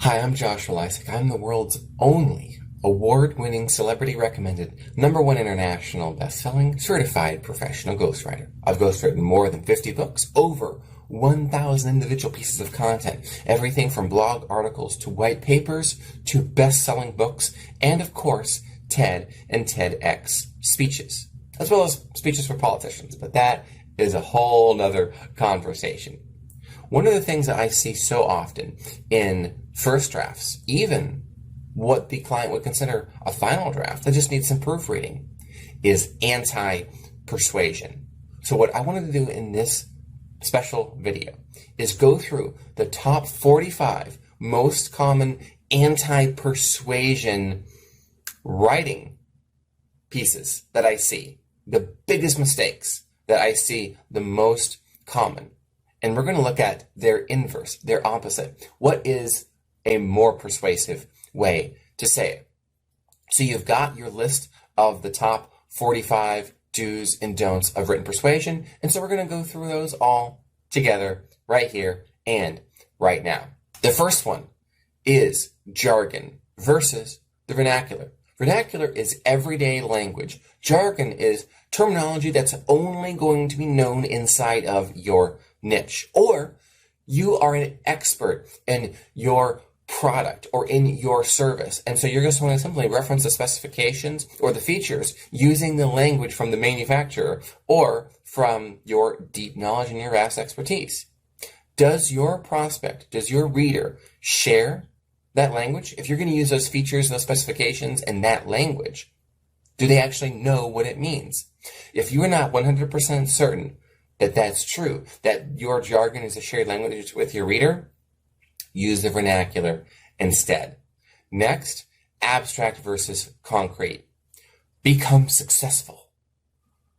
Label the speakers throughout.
Speaker 1: Hi, I'm Joshua Lysak. I'm the world's only award-winning, celebrity-recommended, #1 international best-selling, certified professional ghostwriter. I've ghostwritten more than 50 books, over 1,000 individual pieces of content, everything from blog articles to white papers to best-selling books, and of course, TED and TEDx speeches, as well as speeches for politicians, but that is a whole nother conversation. One of the things that I see so often in first drafts, even what the client would consider a final draft that just needs some proofreading, is anti-persuasion. So what I wanted to do in this special video is go through the top 45 most common anti-persuasion writing pieces that I see, the biggest mistakes that I see the most common. And we're going to look at their inverse, their opposite. What is a more persuasive way to say it? So you've got your list of the top 45 do's and don'ts of written persuasion. And so we're going to go through those all together right here and right now. The first one is jargon versus the vernacular. Vernacular is everyday language. Jargon is terminology that's only going to be known inside of your niche, or you are an expert in your product or in your service, and so you're just going to simply reference the specifications or the features using the language from the manufacturer or from your deep knowledge and your vast expertise. Does your prospect, does your reader share that language? If you're going to use those features, those specifications, and that language, do they actually know what it means? If you are not 100% certain that that's true, that your jargon is a shared language with your reader, use the vernacular instead. Next, abstract versus concrete. Become successful.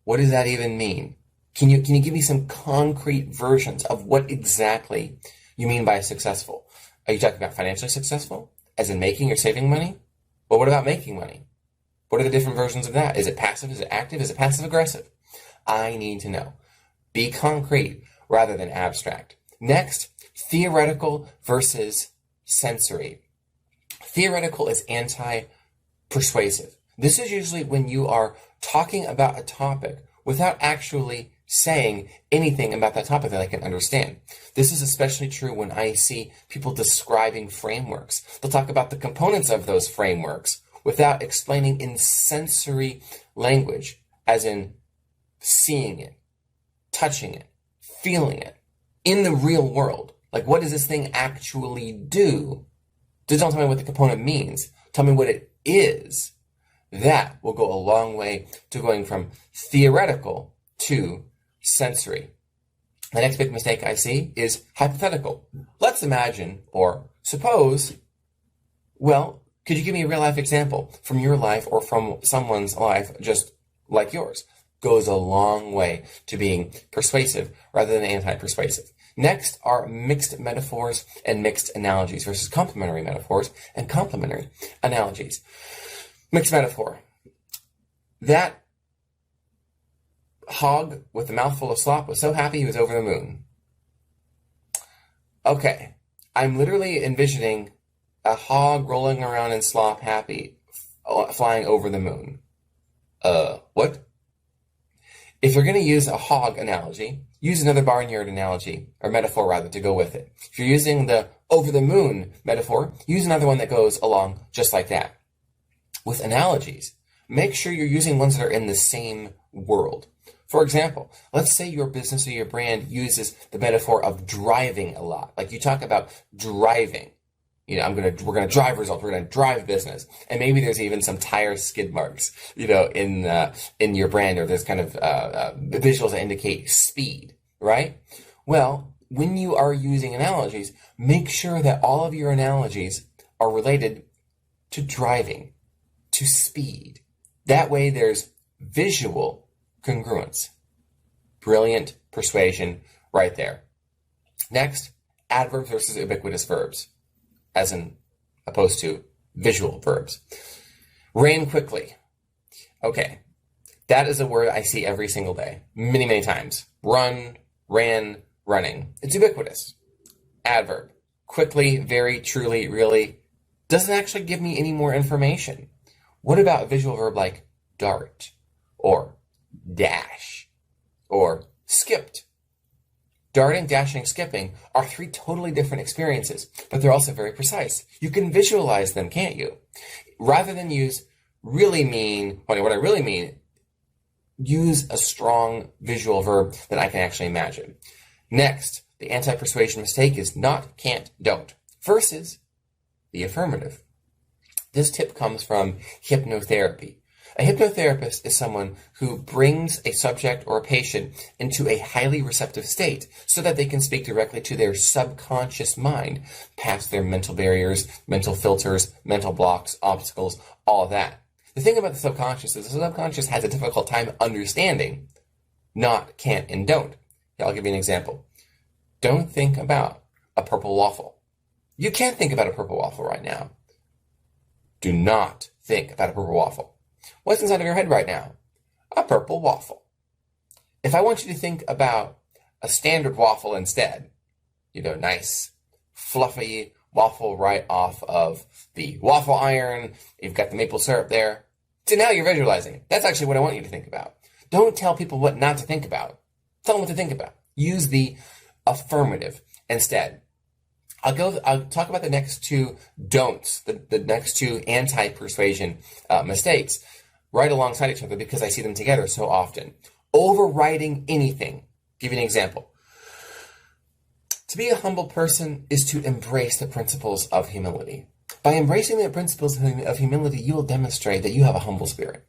Speaker 1: What does that even mean? Can you give me some concrete versions of what exactly you mean by successful? Are you talking about financially successful, as in making or saving money? Well, what about making money? What are the different versions of that? Is it passive? Is it active? Is it passive aggressive? I need to know. Be concrete rather than abstract. Next, theoretical versus sensory. Theoretical is anti-persuasive. This is usually when you are talking about a topic without actually saying anything about that topic that I can understand. This is especially true when I see people describing frameworks. They'll talk about the components of those frameworks without explaining in sensory language, as in seeing it, touching it, feeling it, in the real world. Like, what does this thing actually do? Just don't tell me what the component means. Tell me what it is. That will go a long way to going from theoretical to sensory. The next big mistake I see is hypothetical. Let's imagine, or suppose, well, could you give me a real life example from your life or from someone's life just like yours? Goes a long way to being persuasive rather than anti-persuasive. Next are mixed metaphors and mixed analogies versus complementary metaphors and complementary analogies. Mixed metaphor. That hog with a mouthful of slop was so happy he was over the moon. Okay, I'm literally envisioning a hog rolling around in slop happy, flying over the moon. What? If you're going to use a hog analogy, use another barnyard analogy, or metaphor rather, to go with it. If you're using the over the moon metaphor, use another one that goes along just like that. With analogies, make sure you're using ones that are in the same world. For example, let's say your business or your brand uses the metaphor of driving a lot. Like you talk about driving. You know, we're gonna drive results. We're gonna drive business, and maybe there's even some tire skid marks, in your brand, or there's kind of visuals that indicate speed, right? Well, when you are using analogies, make sure that all of your analogies are related to driving, to speed. That way, there's visual congruence. Brilliant persuasion right there. Next, adverbs versus ubiquitous verbs, as in opposed to visual verbs. Ran quickly. Okay, that is a word I see every single day, many, many times. Run, ran, running. It's ubiquitous. Adverb. quickly, very truly, really, doesn't actually give me any more information. What about a visual verb like dart, or dash, or skipped? Darting, dashing, skipping are three totally different experiences, but they're also very precise. You can visualize them, can't you? Rather than use really mean, what I really mean, use a strong visual verb that I can actually imagine. Next, the anti-persuasion mistake is not, can't, don't, versus the affirmative. This tip comes from hypnotherapy. A hypnotherapist is someone who brings a subject or a patient into a highly receptive state so that they can speak directly to their subconscious mind, past their mental barriers, mental filters, mental blocks, obstacles, all of that. The thing about the subconscious is the subconscious has a difficult time understanding not, can't, and don't. I'll give you an example. Don't think about a purple waffle. You can't think about a purple waffle right now. Do not think about a purple waffle. What's inside of your head right now? A purple waffle. If I want you to think about a standard waffle instead, nice, fluffy waffle right off of the waffle iron, you've got the maple syrup there. So now you're visualizing it. That's actually what I want you to think about. Don't tell people what not to think about. Tell them what to think about. Use the affirmative instead. I'll talk about the next two don'ts, the next two anti-persuasion mistakes right alongside each other because I see them together so often. Overriding anything. Give you an example. To be a humble person is to embrace the principles of humility. By embracing the principles of humility, you will demonstrate that you have a humble spirit.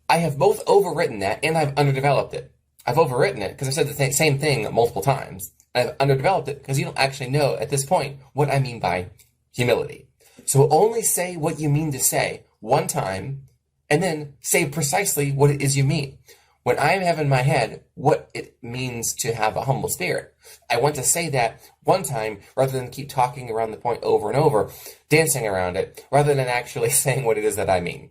Speaker 1: I have both overwritten that and I've underdeveloped it. I've overwritten it because I said the same thing multiple times. I've underdeveloped it because you don't actually know at this point what I mean by humility. So only say what you mean to say one time and then say precisely what it is you mean. When I have in my head what it means to have a humble spirit, I want to say that one time rather than keep talking around the point over and over, dancing around it, rather than actually saying what it is that I mean.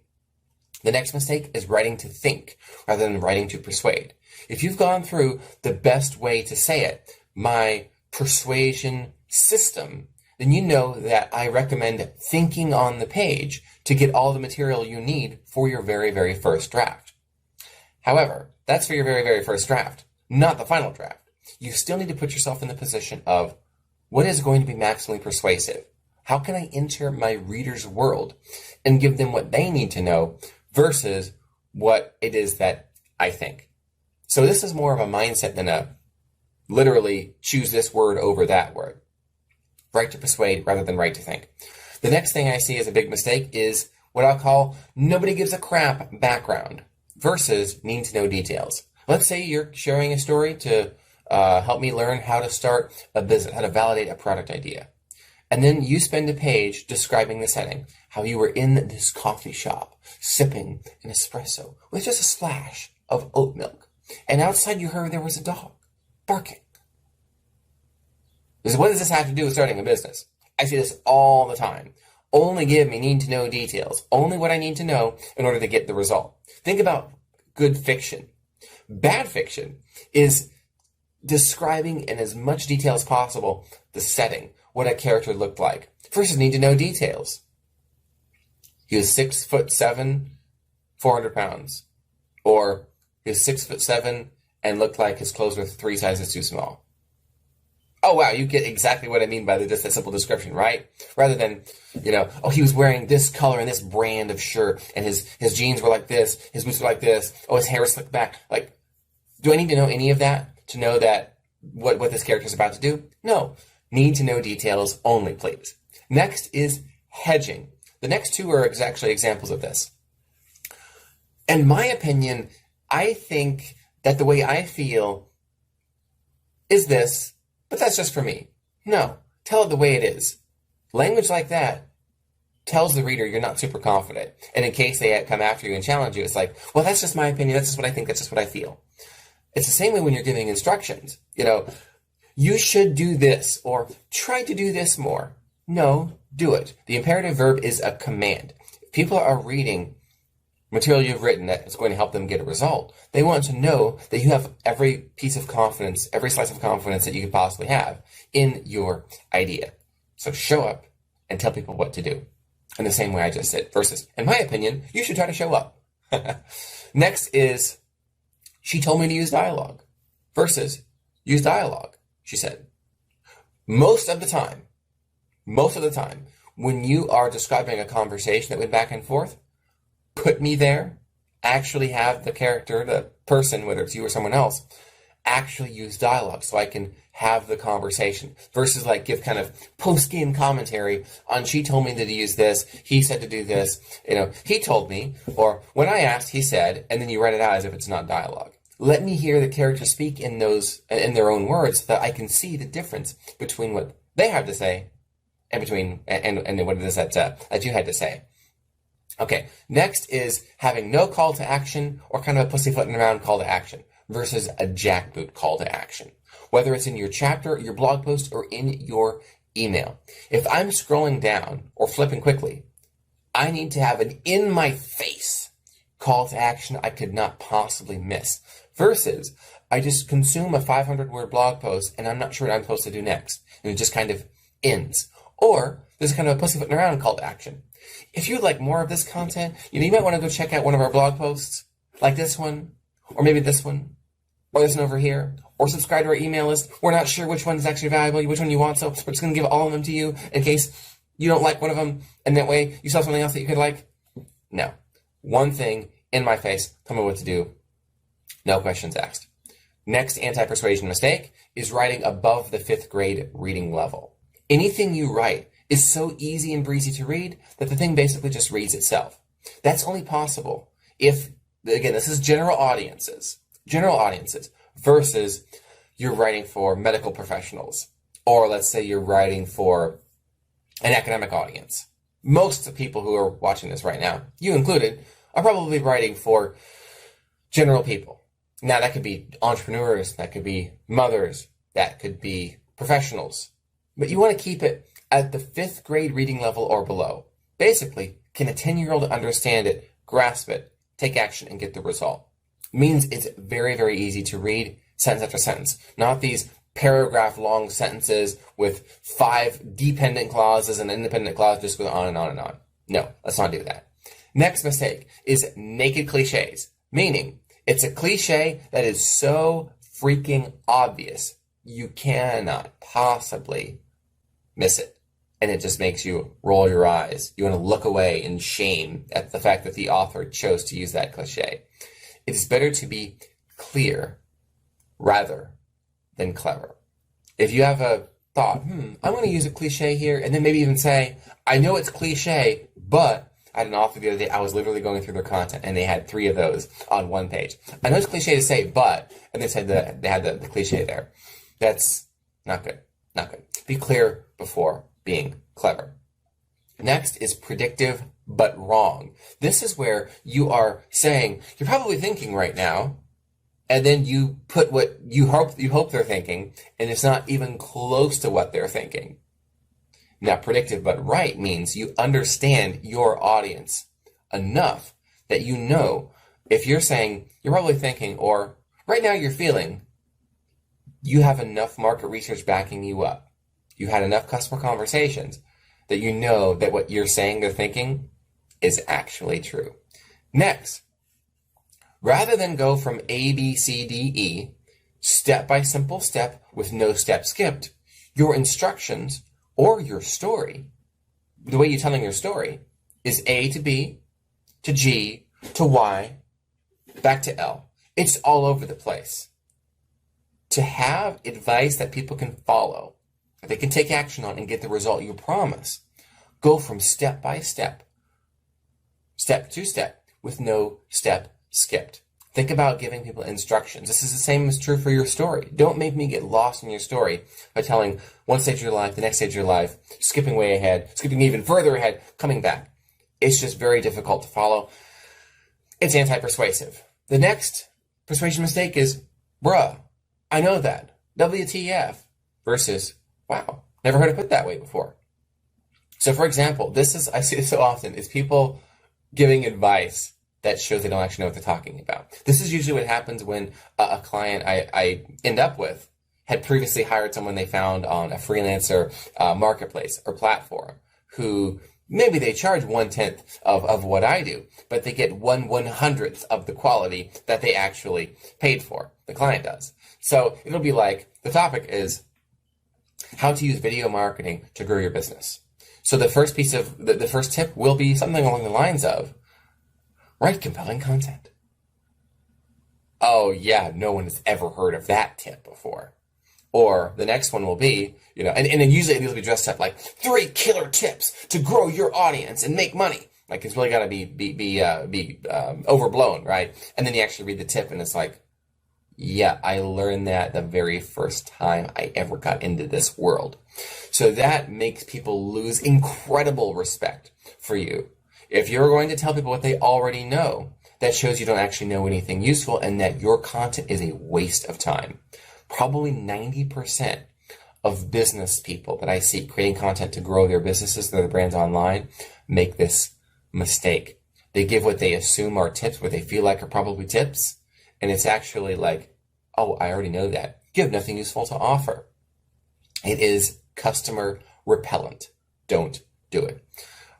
Speaker 1: The next mistake is writing to think rather than writing to persuade. If you've gone through the best way to say it, my persuasion system, then you know that I recommend thinking on the page to get all the material you need for your very, very first draft. However, that's for your very, very first draft, not the final draft. You still need to put yourself in the position of what is going to be maximally persuasive? How can I enter my reader's world and give them what they need to know versus what it is that I think? So this is more of a mindset than a literally choose this word over that word. Right to persuade rather than right to think. The next thing I see as a big mistake is what I'll call nobody gives a crap background versus need to know details. Let's say you're sharing a story to help me learn how to start a business, how to validate a product idea. And then you spend a page describing the setting, how you were in this coffee shop sipping an espresso with just a splash of oat milk. And outside you heard there was a dog barking. What does this have to do with starting a business? I see this all the time. Only give me need to know details. Only what I need to know in order to get the result. Think about good fiction. Bad fiction is describing in as much detail as possible the setting, what a character looked like, versus need to know details. He was 6'7", 400 pounds. Or he was 6'7" and looked like his clothes were 3 sizes too small. Oh, wow, you get exactly what I mean by just a simple description, right? Rather than, oh, he was wearing this color and this brand of shirt, and his jeans were like this, his boots were like this, oh, his hair is slicked back. Like, do I need to know any of that to know that what this character is about to do? No. Need to know details only, please. Next is hedging. The next two are actually examples of this. In my opinion, I think that the way I feel is this, but that's just for me. No, tell it the way it is. Language like that tells the reader you're not super confident. And in case they come after you and challenge you, it's like, well, that's just my opinion. That's just what I think. That's just what I feel. It's the same way when you're giving instructions. You should do this or try to do this more. No, do it. The imperative verb is a command. If people are reading material you've written that is going to help them get a result, they want to know that you have every piece of confidence, every slice of confidence that you could possibly have in your idea. So show up and tell people what to do in the same way I just said. Versus, in my opinion, you should try to show up. Next is, she told me to use dialogue. Versus, use dialogue, she said. Most of the time, when you are describing a conversation that went back and forth, put me there, actually have the character, the person, whether it's you or someone else, actually use dialogue so I can have the conversation versus like give kind of post-game commentary on she told me to use this, he said to do this, he told me, or when I asked, he said, and then you write it out as if it's not dialogue. Let me hear the character speak in their own words so that I can see the difference between what they have to say and between and what it is that you had to say. Okay, next is having no call to action or kind of a pussyfooting around call to action versus a jackboot call to action. Whether it's in your chapter, your blog post, or in your email. If I'm scrolling down or flipping quickly, I need to have an in-my-face call to action I could not possibly miss. Versus, I just consume a 500-word blog post and I'm not sure what I'm supposed to do next. And it just kind of ends. Or there's kind of a pussyfooting around call to action. If you'd like more of this content, you might want to go check out one of our blog posts, like this one, or maybe this one, or this one over here, or subscribe to our email list. We're not sure which one is actually valuable, which one you want, so we're just going to give all of them to you in case you don't like one of them, and that way you saw something else that you could like. No. One thing, in my face, tell me what to do. No questions asked. Next anti-persuasion mistake is writing above the 5th grade reading level. Anything you write is so easy and breezy to read that the thing basically just reads itself. That's only possible if, again, this is general audiences versus you're writing for medical professionals, or let's say you're writing for an academic audience. Most of the people who are watching this right now, you included, are probably writing for general people. Now, that could be entrepreneurs, that could be mothers, that could be professionals, but you want to keep it at the 5th grade reading level or below. Basically, can a 10-year-old understand it, grasp it, take action, and get the result? It means it's very, very easy to read sentence after sentence, not these paragraph-long sentences with 5 dependent clauses and independent clauses just go on and on and on. No, let's not do that. Next mistake is naked cliches, meaning it's a cliche that is so freaking obvious you cannot possibly miss it. And it just makes you roll your eyes. You want to look away in shame at the fact that the author chose to use that cliche. It is better to be clear rather than clever. If you have a thought, I'm going to use a cliche here, and then maybe even say, I know it's cliche, but I had an author the other day, I was literally going through their content, and they had 3 of those on one page. I know it's cliche to say, but, and they said that they had the cliche there. That's not good. Not good. Be clear before being clever. Next is predictive but wrong. This is where you are saying, you're probably thinking right now, and then you put what you hope they're thinking, and it's not even close to what they're thinking. Now, predictive but right means you understand your audience enough that you know if you're saying, you're probably thinking, or right now you're feeling, you have enough market research backing you up. You had enough customer conversations that you know that what you're saying they're thinking is actually true. Next, rather than go from A, B, C, D, E, step by simple step with no step skipped, your instructions or your story, the way you're telling your story, is A to B, to G, to Y, back to L. It's all over the place. To have advice that people can follow, that they can take action on and get the result you promise, go from step by step, step to step, with no step skipped. Think about giving people instructions. This is the same as true for your story. Don't make me get lost in your story by telling one stage of your life, the next stage of your life, skipping way ahead, skipping even further ahead, coming back. It's just very difficult to follow. It's anti-persuasive. The next persuasion mistake is, bruh, I know that. WTF versus, wow, never heard it put that way before. So for example, I see this so often, is people giving advice that shows they don't actually know what they're talking about. This is usually what happens when a client I end up with had previously hired someone they found on a freelancer marketplace or platform who maybe they charge 1/10 of what I do, but they get 1/100th of the quality that they actually paid for. The client does. So it'll be like, the topic is how to use video marketing to grow your business. So the first piece of, the first tip will be something along the lines of, write compelling content. Oh yeah, no one has ever heard of that tip before. Or the next one will be, and then usually these will be dressed up like 3 killer tips to grow your audience and make money. Like, it's really got to be overblown, right? And then you actually read the tip and it's like, yeah, I learned that the very first time I ever got into this world. So that makes people lose incredible respect for you. If you're going to tell people what they already know, that shows you don't actually know anything useful and that your content is a waste of time. Probably 90% of business people that I see creating content to grow their businesses, their brands online, make this mistake. They give what they assume are tips, what they feel like are probably tips, and it's actually like, oh, I already know that. You have nothing useful to offer. It is customer repellent. Don't do it.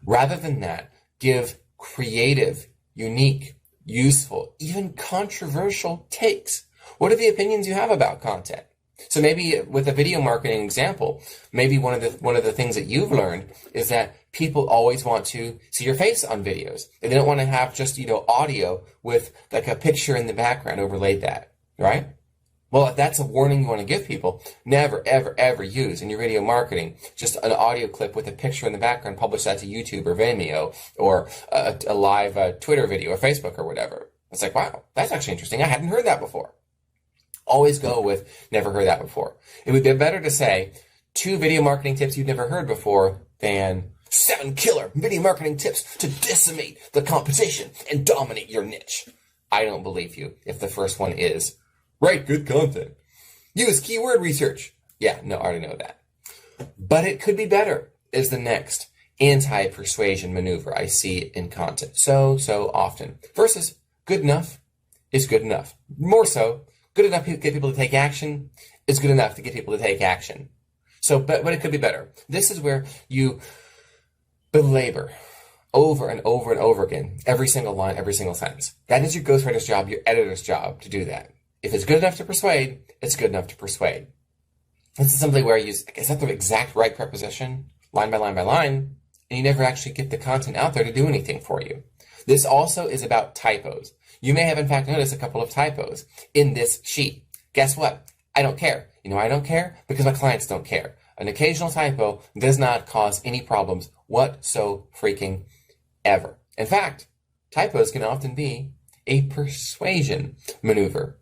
Speaker 1: Rather than that, give creative, unique, useful, even controversial takes. What are the opinions you have about content? So maybe with a video marketing example, maybe one of the things that you've learned is that people always want to see your face on videos. And they don't want to have just, audio with like a picture in the background overlaid that, right? Well, if that's a warning you want to give people, never, ever, ever use in your video marketing just an audio clip with a picture in the background, publish that to YouTube or Vimeo or a live Twitter video or Facebook or whatever. It's like, wow, that's actually interesting. I hadn't heard that before. Always go with never heard that before. It would be better to say 2 video marketing tips you've never heard before than 7 killer video marketing tips to decimate the competition and dominate your niche. I don't believe you if the first one is write good content. Use keyword research. Yeah, no, I already know that. But it could be better is the next anti-persuasion maneuver I see in content so often. Versus good enough is good enough. More so, good enough to get people to take action is good enough to get people to take action. So, but it could be better. This is where you belabor over and over and over again every single line, every single sentence. That is your ghostwriter's job, your editor's job to do that. If it's good enough to persuade, it's good enough to persuade. This is something where I use, is that the exact right preposition, line by line by line, and you never actually get the content out there to do anything for you. This also is about typos. You may have, in fact, noticed a couple of typos in this sheet. Guess what? I don't care. You know why I don't care? Because my clients don't care. An occasional typo does not cause any problems whatso-freaking ever. In fact, typos can often be a persuasion maneuver.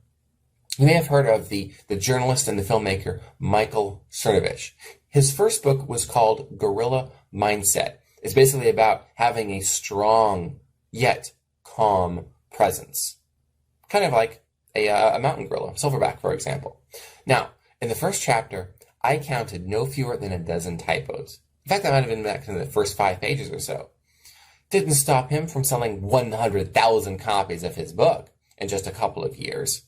Speaker 1: You may have heard of the journalist and the filmmaker Michael Cernovich. His first book was called Guerrilla Mindset. It's basically about having a strong yet calm presence. Kind of like a mountain gorilla, silverback, for example. Now, in the first chapter, I counted no fewer than a dozen typos. In fact, that might have been back in the first 5 pages or so. Didn't stop him from selling 100,000 copies of his book in just a couple of years.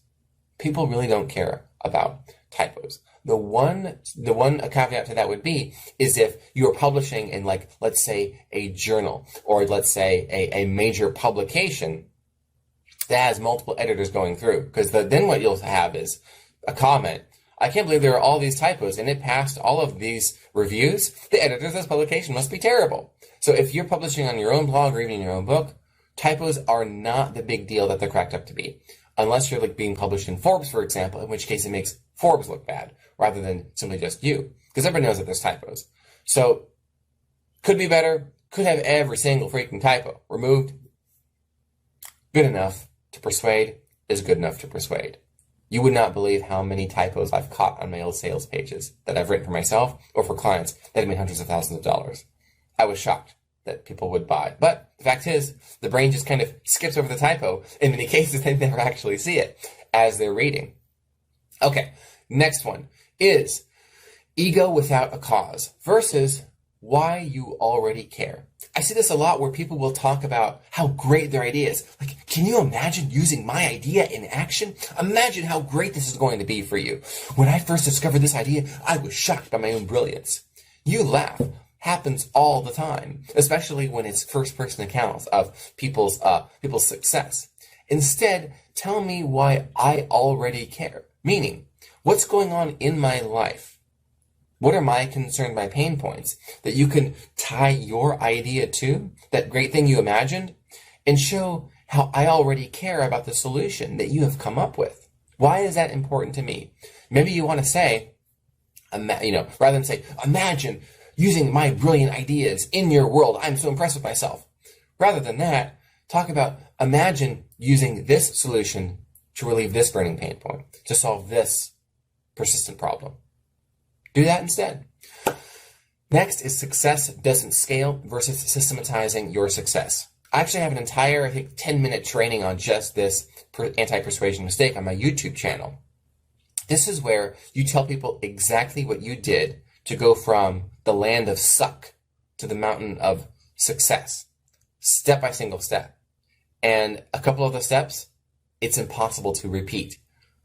Speaker 1: People really don't care about typos. The one caveat to that would be is if you are publishing in, like, let's say a journal or let's say a major publication that has multiple editors going through, because then what you'll have is a comment. I can't believe there are all these typos and it passed all of these reviews. The editors of this publication must be terrible. So if you're publishing on your own blog or even in your own book, typos are not the big deal that they're cracked up to be. Unless you're like being published in Forbes, for example, in which case it makes Forbes look bad rather than simply just you, because everybody knows that there's typos. So could be better, could have every single freaking typo removed. Good enough to persuade is good enough to persuade. You would not believe how many typos I've caught on my old sales pages that I've written for myself or for clients that have made hundreds of thousands of dollars. I was shocked that people would buy. But the fact is, the brain just kind of skips over the typo. In many cases, they never actually see it as they're reading. Okay, next one is ego without a cause versus why you already care. I see this a lot where people will talk about how great their idea is. Like, can you imagine using my idea in action? Imagine how great this is going to be for you. When I first discovered this idea, I was shocked by my own brilliance. You laugh. Happens all the time, especially when it's first-person accounts of people's success. Instead, tell me why I already care. Meaning, what's going on in my life? What are my concerns, my pain points that you can tie your idea to, that great thing you imagined, and show how I already care about the solution that you have come up with? Why is that important to me? Maybe you want to say, rather than say, imagine using my brilliant ideas in your world. I'm so impressed with myself. Rather than that, talk about imagine using this solution to relieve this burning pain point, to solve this persistent problem. Do that instead. Next is success doesn't scale versus systematizing your success. I actually have an entire, 10-minute training on just this anti-persuasion mistake on my YouTube channel. This is where you tell people exactly what you did to go from the land of suck to the mountain of success, step by single step. And a couple of the steps, it's impossible to repeat.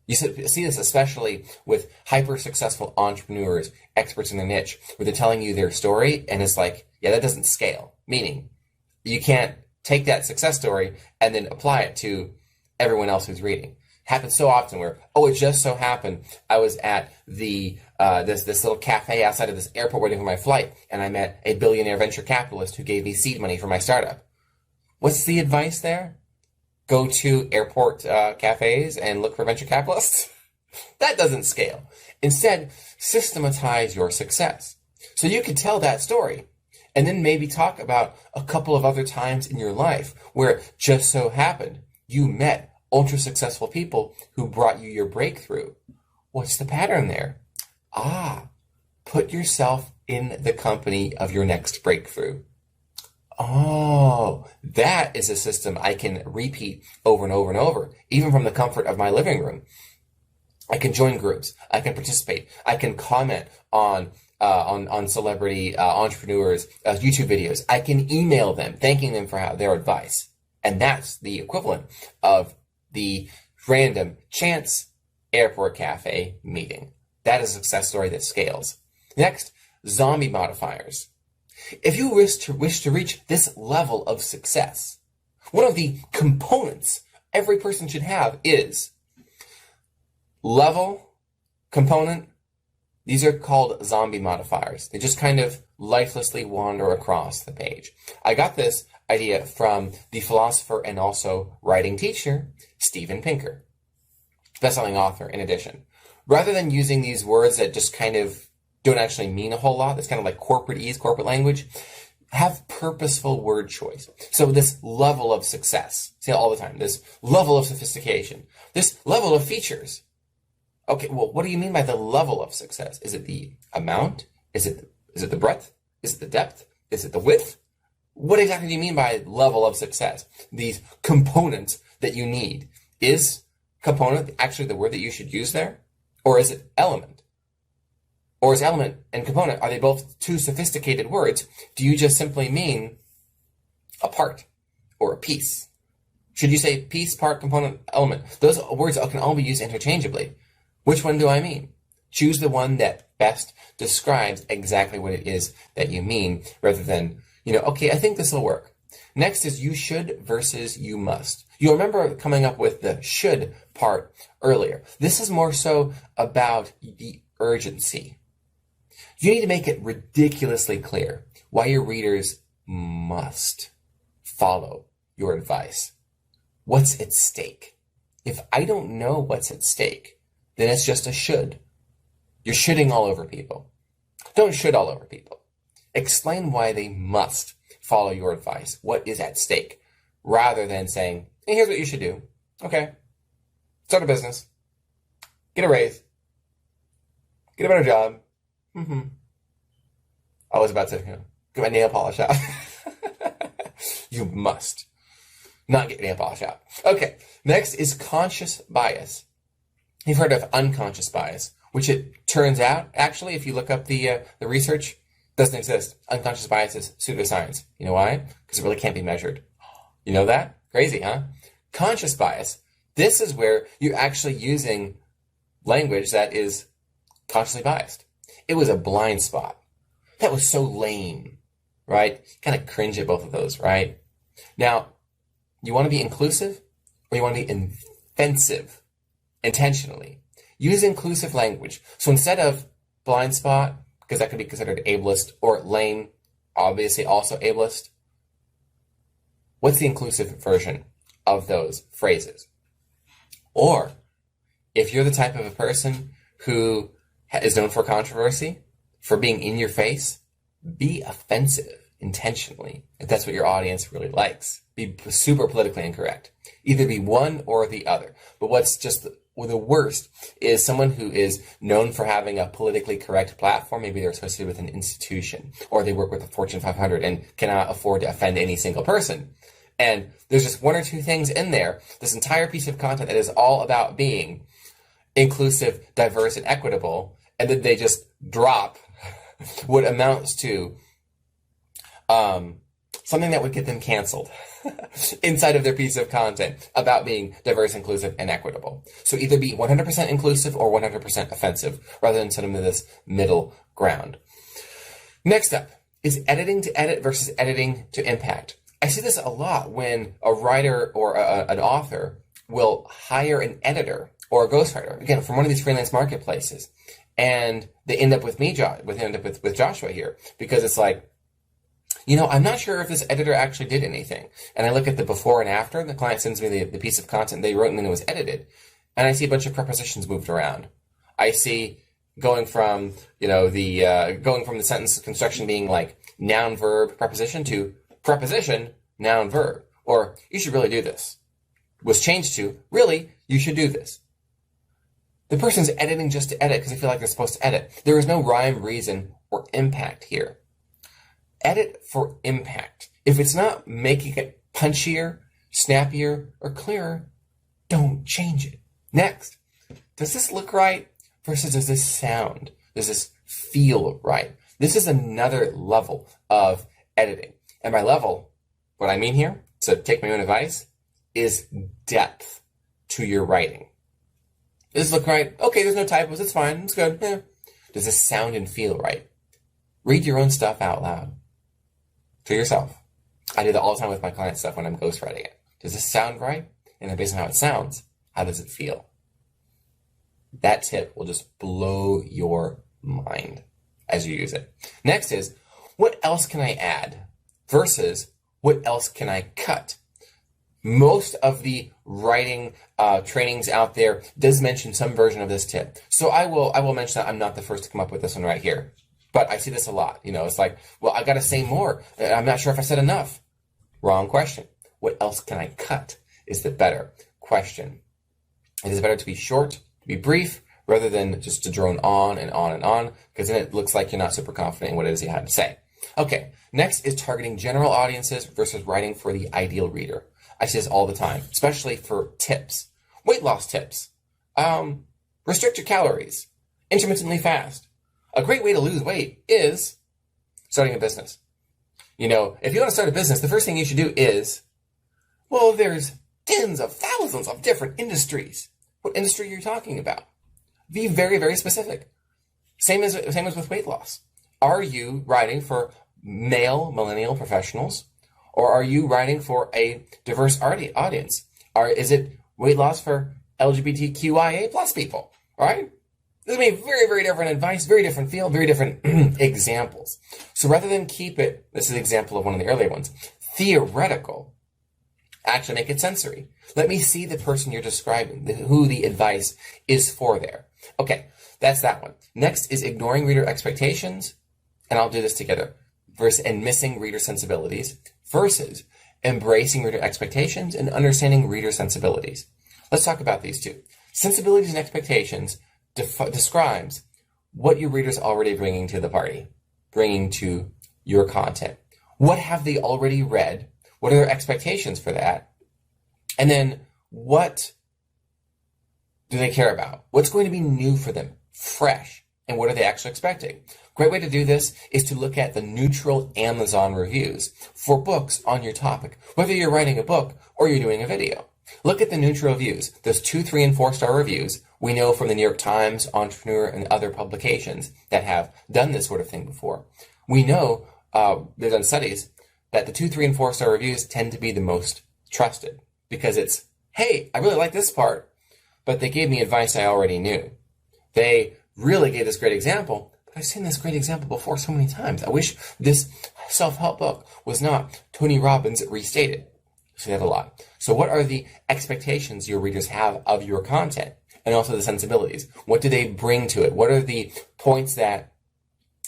Speaker 1: You see this especially with hyper-successful entrepreneurs, experts in their niche, where they're telling you their story, and it's like, yeah, that doesn't scale. Meaning, you can't take that success story and then apply it to everyone else who's reading. Happens so often where, it just so happened I was at the this little cafe outside of this airport waiting for my flight, and I met a billionaire venture capitalist who gave me seed money for my startup. What's the advice there? Go to airport cafes and look for venture capitalists? That doesn't scale. Instead, systematize your success. So you could tell that story, and then maybe talk about a couple of other times in your life where it just so happened you met ultra-successful people who brought you your breakthrough. What's the pattern there? Put yourself in the company of your next breakthrough. That is a system I can repeat over and over and over, even from the comfort of my living room. I can join groups. I can participate. I can comment on celebrity entrepreneurs' YouTube videos. I can email them, thanking them for their advice. And that's the equivalent of the random chance airport cafe meeting. That is a success story that scales. Next, zombie modifiers. If you wish to reach this level of success, one of the components every person should have is level, component. These are called zombie modifiers. They just kind of lifelessly wander across the page. I got this idea from the philosopher and also writing teacher, Steven Pinker, best-selling author in addition. Rather than using these words that just kind of don't actually mean a whole lot, that's kind of like corporate language, have purposeful word choice. So this level of success, say all the time, this level of sophistication, this level of features. Okay, well, what do you mean by the level of success? Is it the amount? Is it the breadth? Is it the depth? Is it the width? What exactly do you mean by level of success? These components that you need. Is component actually the word that you should use there? Or is it element? Or is element and component, are they both too sophisticated words? Do you just simply mean a part or a piece? Should you say piece, part, component, element? Those words can all be used interchangeably. Which one do I mean? Choose the one that best describes exactly what it is that you mean, rather than, okay, I think this will work. Next is you should versus you must. You'll remember coming up with the should part earlier. This is more so about the urgency. You need to make it ridiculously clear why your readers must follow your advice. What's at stake? If I don't know what's at stake, then it's just a should. You're shoulding all over people. Don't should all over people. Explain why they must follow your advice. What is at stake? Rather than saying, hey, here's what you should do. Okay. Start a business. Get a raise. Get a better job. I was about to, get my nail polish out. You must not get nail polish out. Okay. Next is conscious bias. You've heard of unconscious bias, which it turns out, actually, if you look up the research, Doesn't exist. Unconscious bias is pseudoscience. You know why? Because it really can't be measured. You know that? Crazy, huh? Conscious bias. This is where you're actually using language that is consciously biased. It was a blind spot. That was so lame, right? Kind of cringe at both of those, right? Now, you want to be inclusive or you want to be offensive intentionally. Use inclusive language. So instead of blind spot, because that could be considered ableist, or lame, obviously also ableist, what's the inclusive version of those phrases? Or if you're the type of a person who is known for controversy, for being in your face, be offensive intentionally if that's what your audience really likes. Be super politically incorrect. Either be one or the other. But what's just the worst is someone who is known for having a politically correct platform. Maybe they're associated with an institution, or they work with the Fortune 500 and cannot afford to offend any single person. And there's just one or two things in there, this entire piece of content that is all about being inclusive, diverse, and equitable, and then they just drop what amounts to something that would get them canceled inside of their piece of content about being diverse, inclusive, and equitable. So either be 100% inclusive or 100% offensive, rather than send them to this middle ground. Next up is editing to edit versus editing to impact. I see this a lot when a writer or an author will hire an editor or a ghostwriter, again, from one of these freelance marketplaces, and they end up with me, with Joshua here, because it's like, I'm not sure if this editor actually did anything. And I look at the before and after. The client sends me the piece of content they wrote and then it was edited. And I see a bunch of prepositions moved around. I see going from the sentence construction being like noun, verb, preposition to preposition, noun, verb. Or you should really do this. Was changed to, really, you should do this. The person's editing just to edit because they feel like they're supposed to edit. There is no rhyme, reason, or impact here. Edit for impact. If it's not making it punchier, snappier, or clearer, don't change it. Next, does this look right versus does this sound? Does this feel right? This is another level of editing. And by level, what I mean here, so take my own advice, is depth to your writing. Does this look right? Okay, there's no typos, it's fine, it's good. Does this sound and feel right? Read your own stuff out loud. To yourself. I do that all the time with my client stuff when I'm ghostwriting it. Does this sound right? And then based on how it sounds, how does it feel? That tip will just blow your mind as you use it. Next is, what else can I add versus what else can I cut? Most of the writing trainings out there does mention some version of this tip. So I will mention that I'm not the first to come up with this one right here. But I see this a lot. It's like, well, I got to say more. I'm not sure if I said enough. Wrong question. What else can I cut is the better question. It is better to be short, to be brief, rather than just to drone on and on and on, because then it looks like you're not super confident in what it is you had to say. Okay, next is targeting general audiences versus writing for the ideal reader. I see this all the time, especially for tips. Weight loss tips. Restrict your calories. Intermittently fast. A great way to lose weight is starting a business. If you want to start a business, the first thing you should do is, there's tens of thousands of different industries. What industry are you talking about? Be very, very specific. Same as with weight loss. Are you writing for male millennial professionals, or are you writing for a diverse audience? Is it weight loss for LGBTQIA plus people? Right? This may be very, very different advice, very different field, very different examples. So rather than keep it, this is an example of one of the earlier ones, theoretical, actually make it sensory. Let me see the person you're describing, who the advice is for there. Okay, that's that one. Next is ignoring reader expectations, and I'll do this together, and missing reader sensibilities, versus embracing reader expectations and understanding reader sensibilities. Let's talk about these two. Sensibilities and expectations describes what your readers are already bringing to the party, bringing to your content. What have they already read? What are their expectations for that? And then what do they care about? What's going to be new for them, fresh? And what are they actually expecting? Great way to do this is to look at the neutral Amazon reviews for books on your topic, whether you're writing a book or you're doing a video. Look at the neutral reviews, those 2, 3, and 4-star reviews. We know from the New York Times, Entrepreneur, and other publications that have done this sort of thing before. We know, they've done studies, that the 2, 3, and 4-star reviews tend to be the most trusted because it's, hey, I really like this part, but they gave me advice I already knew. They really gave this great example, but I've seen this great example before so many times. I wish this self-help book was not Tony Robbins restated. I see that a lot. So what are the expectations your readers have of your content? And also the sensibilities. What do they bring to it? What are the points that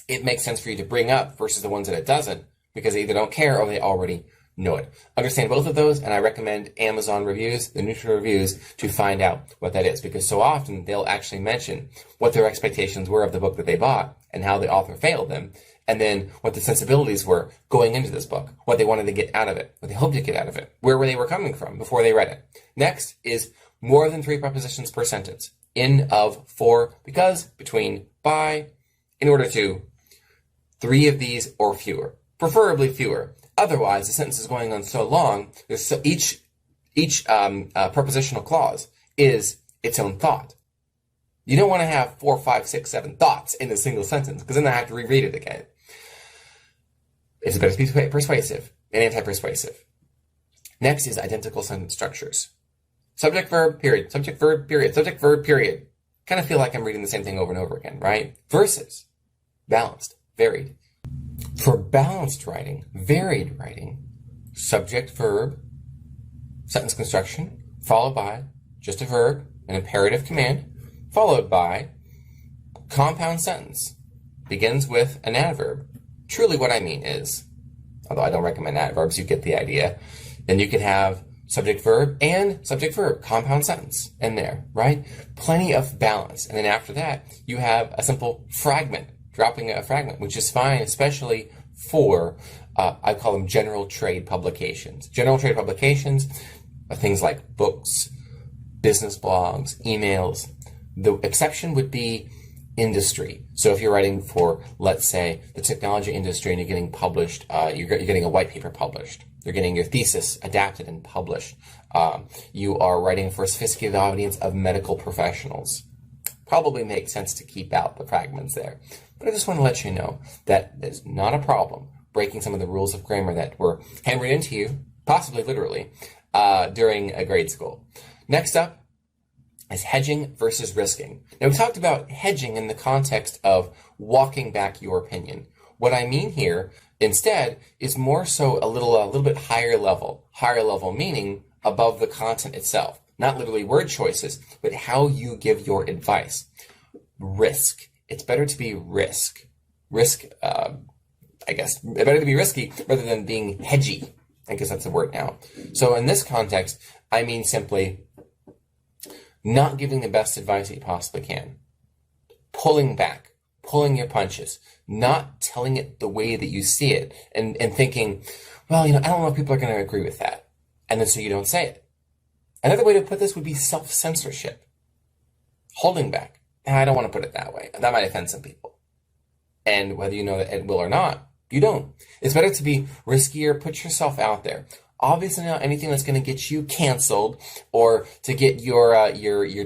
Speaker 1: it makes sense for you to bring up versus the ones that it doesn't? Because they either don't care or they already know it. Understand both of those, and I recommend Amazon reviews, the neutral reviews, to find out what that is. Because so often they'll actually mention what their expectations were of the book that they bought and how the author failed them, and then what the sensibilities were going into this book, what they wanted to get out of it, what they hoped to get out of it, where they were coming from before they read it. Next is more than 3 prepositions per sentence. In, of, for, because, between, by, in order to, 3 of these or fewer. Preferably fewer. Otherwise, the sentence is going on so long, each prepositional clause is its own thought. You don't want to have 4, 5, 6, 7 thoughts in a single sentence, because then I have to reread it again. It's better to be persuasive and anti-persuasive. Next is identical sentence structures. Subject, verb, period. Subject, verb, period. Subject, verb, period. Kind of feel like I'm reading the same thing over and over again, right? Versus balanced, varied. For balanced writing, varied writing, subject, verb, sentence construction, followed by just a verb, an imperative command, followed by compound sentence, begins with an adverb. Truly what I mean is, although I don't recommend adverbs, you get the idea, then you could have subject, verb, and subject, verb, compound sentence in there, right? Plenty of balance. And then after that, you have a simple fragment, dropping a fragment, which is fine, especially for, I call them general trade publications. General trade publications are things like books, business blogs, emails. The exception would be industry. So if you're writing for, let's say, the technology industry and you're getting published, you're getting a white paper published. You're getting your thesis adapted and published. You are writing for a sophisticated audience of medical professionals. Probably makes sense to keep out the fragments there. But I just want to let you know that there's not a problem breaking some of the rules of grammar that were hammered into you, possibly literally, during a grade school. Next up is hedging versus risking. Now, we talked about hedging in the context of walking back your opinion. What I mean here, instead, is more so a little bit higher level. Higher level meaning above the content itself. Not literally word choices, but how you give your advice. Risk. It's better to be risk. Risk, I guess, better to be risky rather than being hedgy. I guess that's the word now. So in this context, I mean simply not giving the best advice that you possibly can. Pulling back. Pulling your punches. Not telling it the way that you see it. And thinking, well, I don't know if people are going to agree with that. And then so you don't say it. Another way to put this would be self-censorship. Holding back. And I don't want to put it that way. That might offend some people. And whether you know that it will or not, you don't. It's better to be riskier, put yourself out there. Obviously not anything that's going to get you canceled or to get your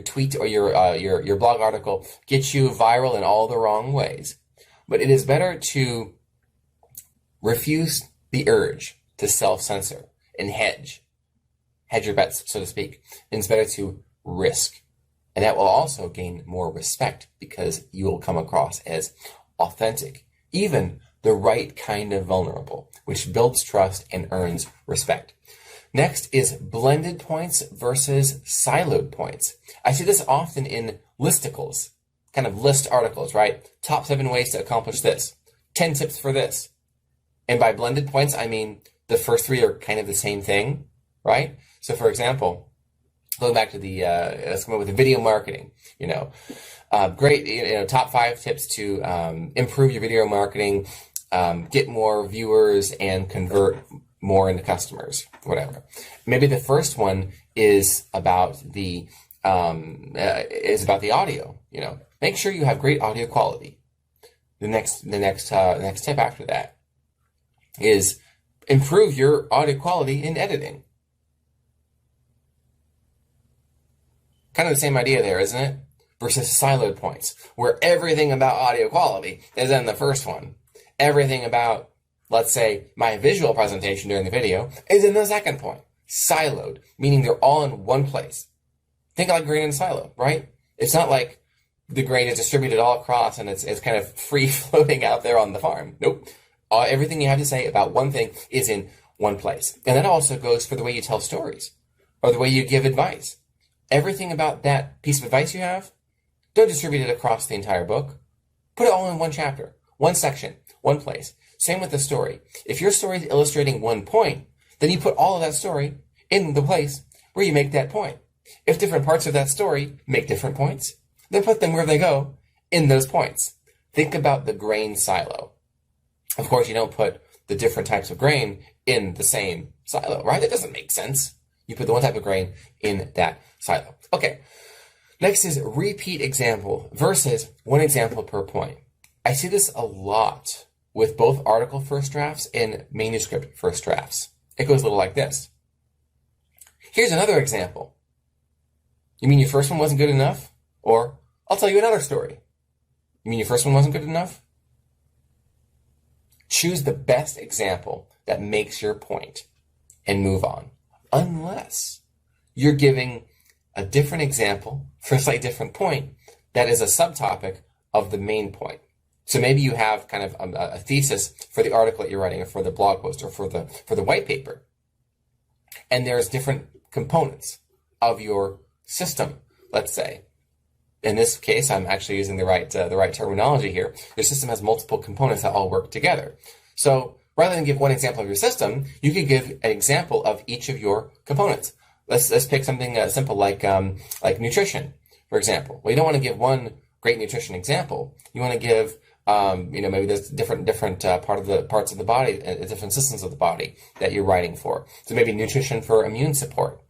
Speaker 1: tweet or your blog article get you viral in all the wrong ways. But it is better to refuse the urge to self-censor and hedge your bets, so to speak. And it's better to risk. And that will also gain more respect because you will come across as authentic, even the right kind of vulnerable, which builds trust and earns respect. Next is blended points versus siloed points. I see this often in listicles, kind of list articles, right? Top 7 ways to accomplish this. 10 tips for this. And by blended points, I mean the first 3 are kind of the same thing, right? So for example, going back to the, let's come up with the video marketing, great, top 5 tips to improve your video marketing, get more viewers and convert more into customers, whatever. Maybe the first one is about the audio, Make sure you have great audio quality. next tip after that is improve your audio quality in editing. Kind of the same idea there, isn't it? Versus siloed points, where everything about audio quality is in the first one. Everything about, let's say, my visual presentation during the video is in the second point. Siloed, meaning they're all in one place. Think like grain in a silo, right? It's not like the grain is distributed all across and it's kind of free floating out there on the farm. Nope. Everything you have to say about one thing is in one place. And that also goes for the way you tell stories or the way you give advice. Everything about that piece of advice you have, don't distribute it across the entire book. Put it all in one chapter, one section, one place. Same with the story. If your story is illustrating one point, then you put all of that story in the place where you make that point. If different parts of that story make different points, then put them where they go in those points. Think about the grain silo. Of course, you don't put the different types of grain in the same silo, right? That doesn't make sense. You put the one type of grain in that silo. Okay. Next is repeat example versus one example per point. I see this a lot with both article first drafts and manuscript first drafts. It goes a little like this. Here's another example. You mean your first one wasn't good enough? Or, I'll tell you another story. You mean your first one wasn't good enough? Choose the best example that makes your point and move on. Unless you're giving a different example for a slightly different point that is a subtopic of the main point. So maybe you have kind of a thesis for the article that you're writing or for the blog post or for the white paper. And there's different components of your system, let's say. In this case, I'm actually using the right terminology here. Your system has multiple components that all work together. So rather than give one example of your system, you could give an example of each of your components. Let's pick something simple like nutrition, for example. Well, you don't want to give one great nutrition example. You want to give maybe there's different parts of the body, different systems of the body that you're writing for. So maybe nutrition for immune support.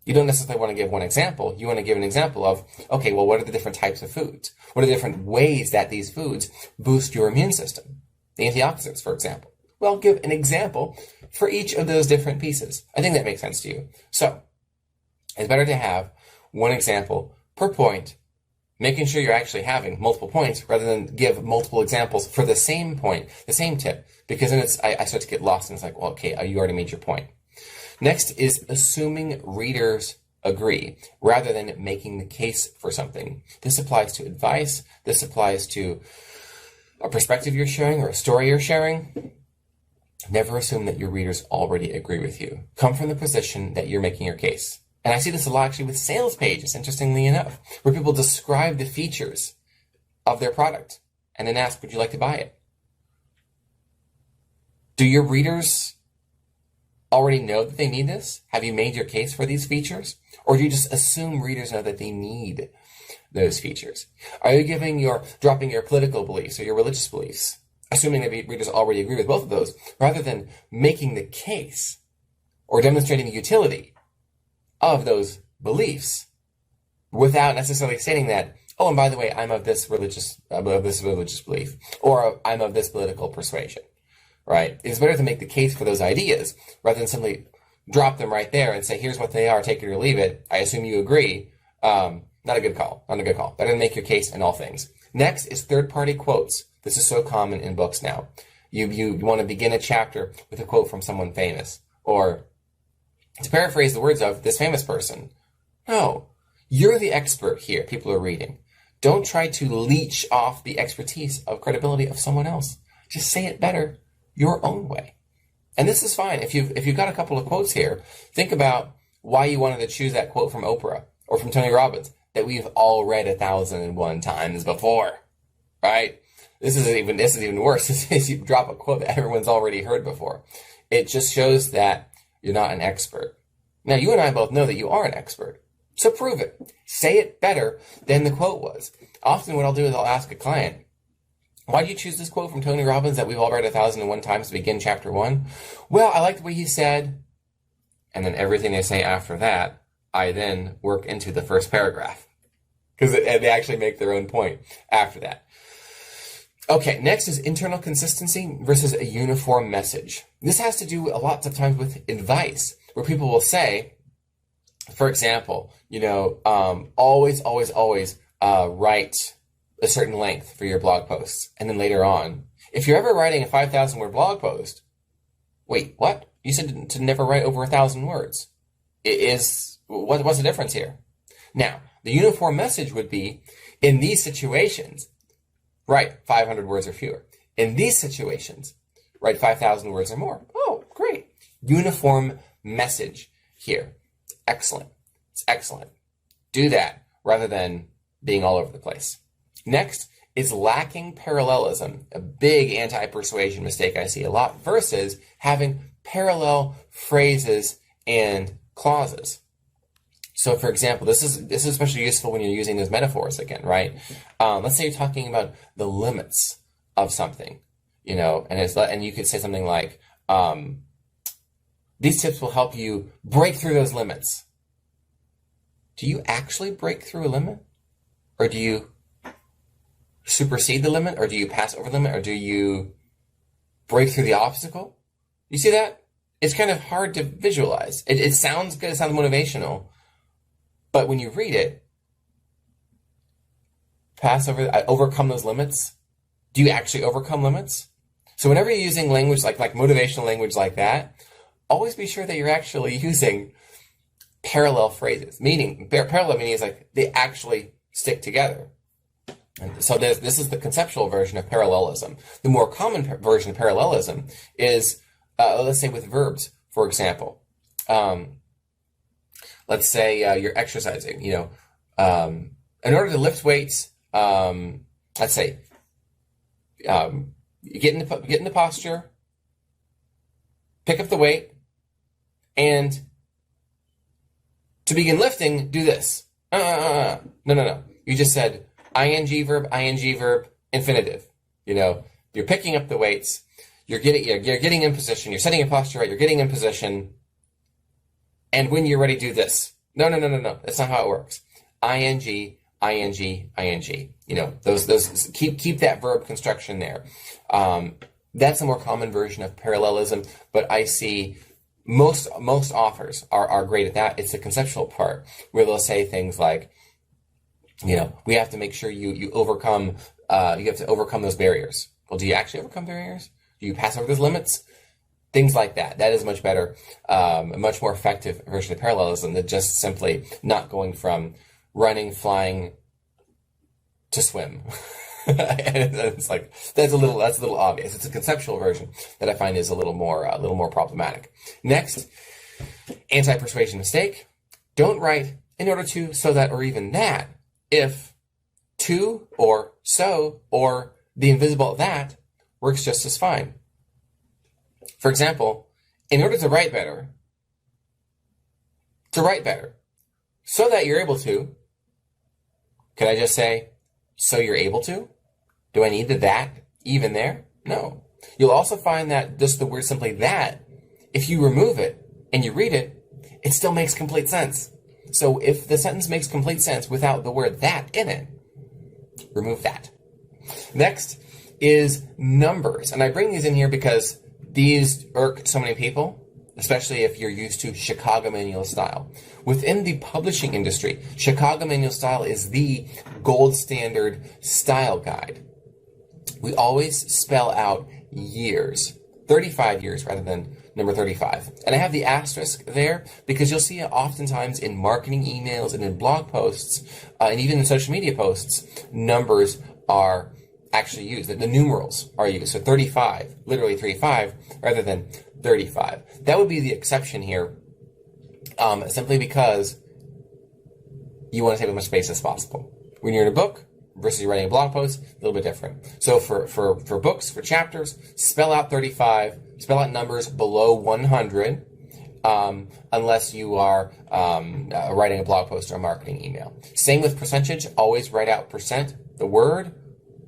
Speaker 1: You don't necessarily want to give one example. You want to give an example of, okay, well, what are the different types of foods? What are the different ways that these foods boost your immune system? The antioxidants, for example. Well, give an example for each of those different pieces. I think that makes sense to you. So, it's better to have one example per point, making sure you're actually having multiple points rather than give multiple examples for the same point, the same tip, because then I start to get lost and it's like, well, okay, you already made your point. Next is assuming readers agree rather than making the case for something. This applies to advice. This applies to a perspective you're sharing or a story you're sharing. Never assume that your readers already agree with you. Come from the position that you're making your case. And I see this a lot actually with sales pages, interestingly enough, where people describe the features of their product and then ask, would you like to buy it? Do your readers already know that they need this? Have you made your case for these features? Or do you just assume readers know that they need those features? Are you dropping your political beliefs or your religious beliefs, assuming that readers already agree with both of those, rather than making the case or demonstrating the utility of those beliefs without necessarily stating that, oh, and by the way, I'm of this religious belief, or I'm of this political persuasion, right? It's better to make the case for those ideas rather than simply drop them right there and say, here's what they are, take it or leave it. I assume you agree. Not a good call. Better to make your case in all things. Next is third-party quotes. This is so common in books now. You want to begin a chapter with a quote from someone famous, or to paraphrase the words of this famous person. No, you're the expert here. People are reading. Don't try to leech off the expertise of credibility of someone else. Just say it better your own way. And this is fine. If you've got a couple of quotes here, think about why you wanted to choose that quote from Oprah or from Tony Robbins that we've all read 1,001 times before, right? This is even worse. This is you drop a quote that everyone's already heard before. It just shows that you're not an expert. Now, you and I both know that you are an expert. So prove it. Say it better than the quote was. Often what I'll do is I'll ask a client, why did you choose this quote from Tony Robbins that we've all read 1,001 times to begin chapter 1? Well, I like the way he said, and then everything they say after that, I then work into the first paragraph. Because they actually make their own point after that. Okay, next is internal consistency versus a uniform message. This has to do a lot of times with advice, where people will say, for example, always, always, always write a certain length for your blog posts. And then later on, if you're ever writing a 5,000 word blog post, wait, what? You said to never write over 1,000 words. What's the difference here? Now, the uniform message would be, in these situations, write 500 words or fewer. In these situations, write 5,000 words or more. Oh, great. Uniform message here. Excellent. It's excellent. Do that rather than being all over the place. Next is lacking parallelism, a big anti-persuasion mistake I see a lot, versus having parallel phrases and clauses. So, for example, this is especially useful when you're using those metaphors again, right? Let's say you're talking about the limits of something, and you could say something like, these tips will help you break through those limits. Do you actually break through a limit? Or do you supersede the limit? Or do you pass over the limit? Or do you break through the obstacle? You see that? It's kind of hard to visualize. It sounds good, it sounds motivational, but when you read it, overcome those limits. Do you actually overcome limits? So whenever you're using language like motivational language like that, always be sure that you're actually using parallel phrases. Parallel meaning is like they actually stick together. And so this is the conceptual version of parallelism. The more common version of parallelism is, let's say with verbs, for example. Let's say you're exercising, in order to lift weights, let's say, you get in the posture, pick up the weight, and to begin lifting, do this. No. You just said ing verb, infinitive. You're picking up the weights, you're getting in position, you're setting your posture right, you're getting in position, and when you're ready, do this. No. That's not how it works. ing. Those keep that verb construction there. That's a more common version of parallelism, but I see most authors are great at that. It's the conceptual part where they'll say things like, we have to make sure you overcome, you have to overcome those barriers. Well, do you actually overcome barriers? Do you pass over those limits? Things like that. That is much better, a much more effective version of parallelism than just simply not going from running, flying to swim. And it's like, that's a little obvious. It's a conceptual version that I find is a little more problematic. Next, anti-persuasion mistake. Don't write in order to, so that, or even that, if to, or so, or the invisible that works just as fine. For example, in order to write better, so that you're able to, can I just say, so you're able to? Do I need the that even there? No. You'll also find that just the word simply that, if you remove it and you read it, it still makes complete sense. So if the sentence makes complete sense without the word that in it, remove that. Next is numbers. And I bring these in here because these irk so many people, especially if you're used to Chicago Manual Style. Within the publishing industry, Chicago Manual Style is the gold standard style guide. We always spell out years, 35 years rather than number 35. And I have the asterisk there because you'll see it oftentimes in marketing emails and in blog posts, and even in social media posts, numbers are actually used. The numerals are used. So 35, literally 35, rather than 35. That would be the exception here, simply because you want to save as much space as possible. When you're in a book versus you're writing a blog post, a little bit different. So for books, for chapters, spell out 35, spell out numbers below 100, unless you are writing a blog post or a marketing email. Same with percentage, always write out percent, the word.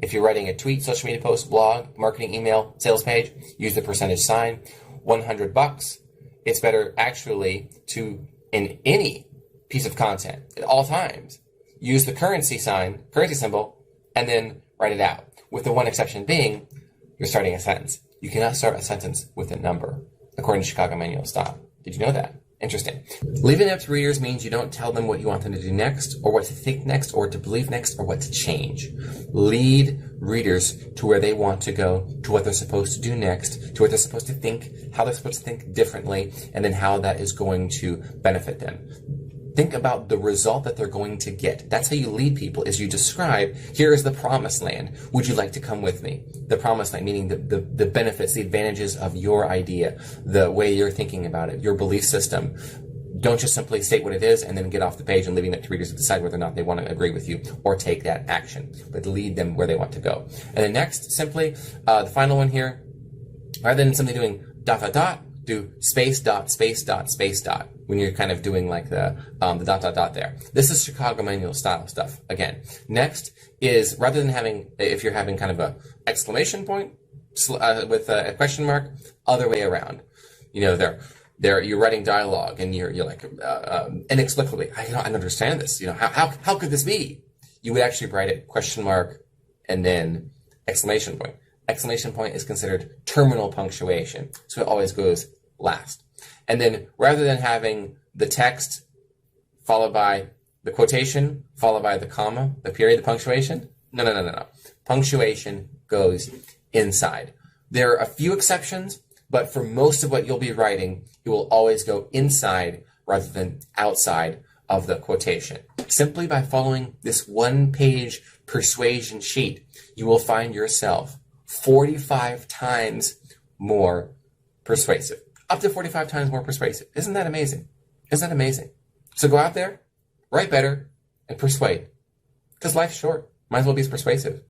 Speaker 1: If you're writing a tweet, social media post, blog, marketing email, sales page, use the percentage sign. $100. It's better actually to, in any piece of content at all times, use the currency symbol, and then write it out. with the one exception being you're starting a sentence. You cannot start a sentence with a number, according to Chicago Manual of Style. Did you know that? Interesting. Leaving it up to readers means you don't tell them what you want them to do next, or what to think next, or to believe next, or what to change. Lead readers to where they want to go, to what they're supposed to do next, to what they're supposed to think, how they're supposed to think differently, and then how that is going to benefit them. Think about the result that they're going to get. That's how you lead people, is you describe, here is the promised land. Would you like to come with me? The promised land, meaning the benefits, the advantages of your idea, the way you're thinking about it, your belief system. Don't just simply state what it is and then get off the page and leaving it to readers to decide whether or not they want to agree with you or take that action, but lead them where they want to go. And then next, simply, the final one here, rather than simply doing ... do space dot when you're kind of doing like the ... there. This is Chicago Manual style stuff. Again, next is, rather than having, if you're having kind of a exclamation point with a question mark, other way around. You know, you're writing dialogue and you're like inexplicably, I don't understand this. You know, how could this be? You would actually write it question mark and then exclamation point. Exclamation point is considered terminal punctuation, so it always goes last. And then rather than having the text followed by the quotation, followed by the comma, the period, the punctuation, no. Punctuation goes inside. There are a few exceptions, but for most of what you'll be writing, it will always go inside rather than outside of the quotation. Simply by following this one-page persuasion sheet, you will find yourself 45 times more persuasive. Up to 45 times more persuasive. Isn't that amazing? Isn't that amazing? So go out there, write better, and persuade. Because life's short. Might as well be persuasive.